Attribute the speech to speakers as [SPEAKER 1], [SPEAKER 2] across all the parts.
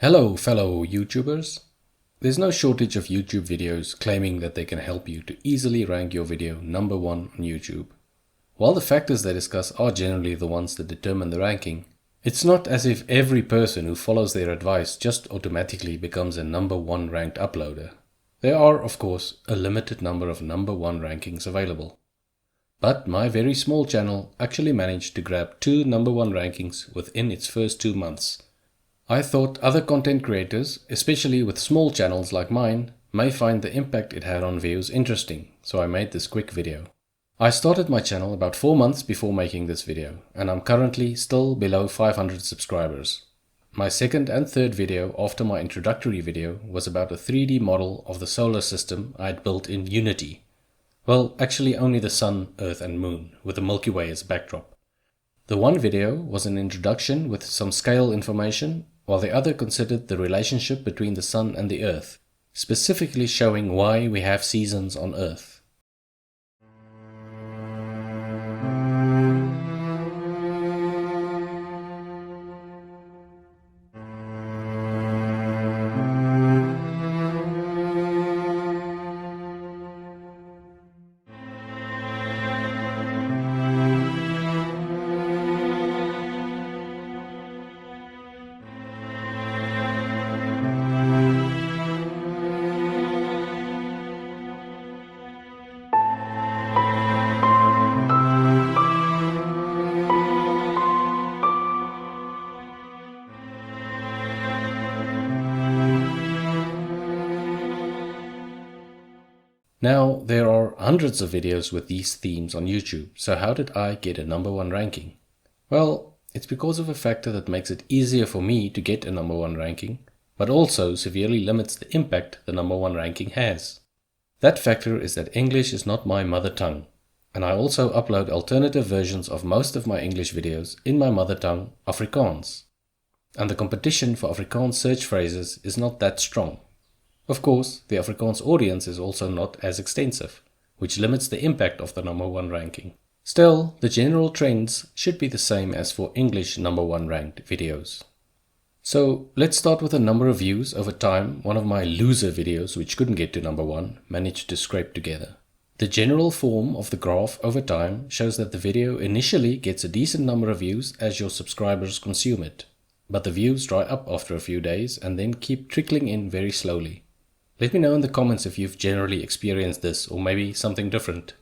[SPEAKER 1] Hello fellow YouTubers! There's no shortage of YouTube videos claiming that they can help you to easily rank your video number one on YouTube. While the factors they discuss are generally the ones that determine the ranking, it's not as if every person who follows their advice just automatically becomes a number one ranked uploader. There are, of course, a limited number of number one rankings available. But my very small channel actually managed to grab 2 number one rankings within its first 2 months. I thought other content creators, especially with small channels like mine, may find the impact it had on views interesting, so I made this quick video. I started my channel about 4 months before making this video, and I'm currently still below 500 subscribers. My second and third video after my introductory video was about a 3D model of the solar system I had built in Unity. Well, actually only the Sun, Earth and Moon, with the Milky Way as backdrop. The one video was an introduction with some scale information, while the other considered the relationship between the Sun and the Earth, specifically showing why we have seasons on Earth. Now, there are hundreds of videos with these themes on YouTube, so how did I get a number one ranking? Well, it's because of a factor that makes it easier for me to get a number one ranking, but also severely limits the impact the number one ranking has. That factor is that English is not my mother tongue, and I also upload alternative versions of most of my English videos in my mother tongue, Afrikaans. And the competition for Afrikaans search phrases is not that strong. Of course, the Afrikaans audience is also not as extensive, which limits the impact of the number one ranking. Still, the general trends should be the same as for English number one ranked videos. So let's start with the number of views over time one of my loser videos, which couldn't get to number one, managed to scrape together. The general form of the graph over time shows that the video initially gets a decent number of views as your subscribers consume it, but the views dry up after a few days and then keep trickling in very slowly. Let me know in the comments if you've generally experienced this or maybe something different.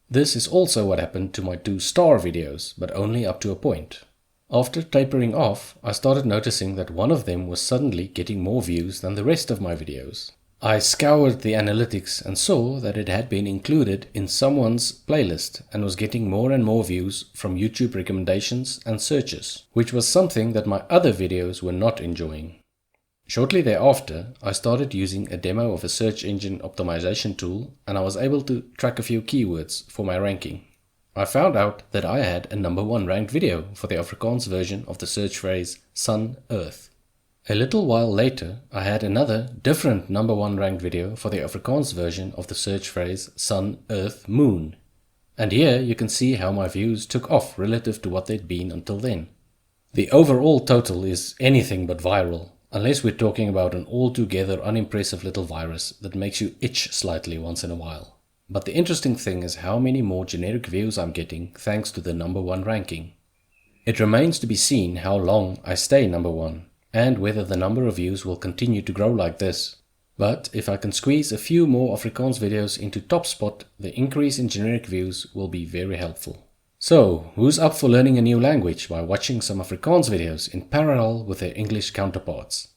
[SPEAKER 1] This is also what happened to my 2 star videos, but only up to a point. After tapering off, I started noticing that one of them was suddenly getting more views than the rest of my videos. I scoured the analytics and saw that it had been included in someone's playlist and was getting more and more views from YouTube recommendations and searches, which was something that my other videos were not enjoying. Shortly thereafter, I started using a demo of a search engine optimization tool, and I was able to track a few keywords for my ranking. I found out that I had a number one ranked video for the Afrikaans version of the search phrase Sun, Earth. A little while later, I had another different number one ranked video for the Afrikaans version of the search phrase Sun, Earth, Moon. And here you can see how my views took off relative to what they'd been until then. The overall total is anything but viral, unless we're talking about an altogether unimpressive little virus that makes you itch slightly once in a while. But the interesting thing is how many more generic views I'm getting thanks to the number one ranking. It remains to be seen how long I stay number one, and whether the number of views will continue to grow like this. But if I can squeeze a few more Afrikaans videos into top spot, the increase in generic views will be very helpful. So, who's up for learning a new language by watching some Afrikaans videos in parallel with their English counterparts?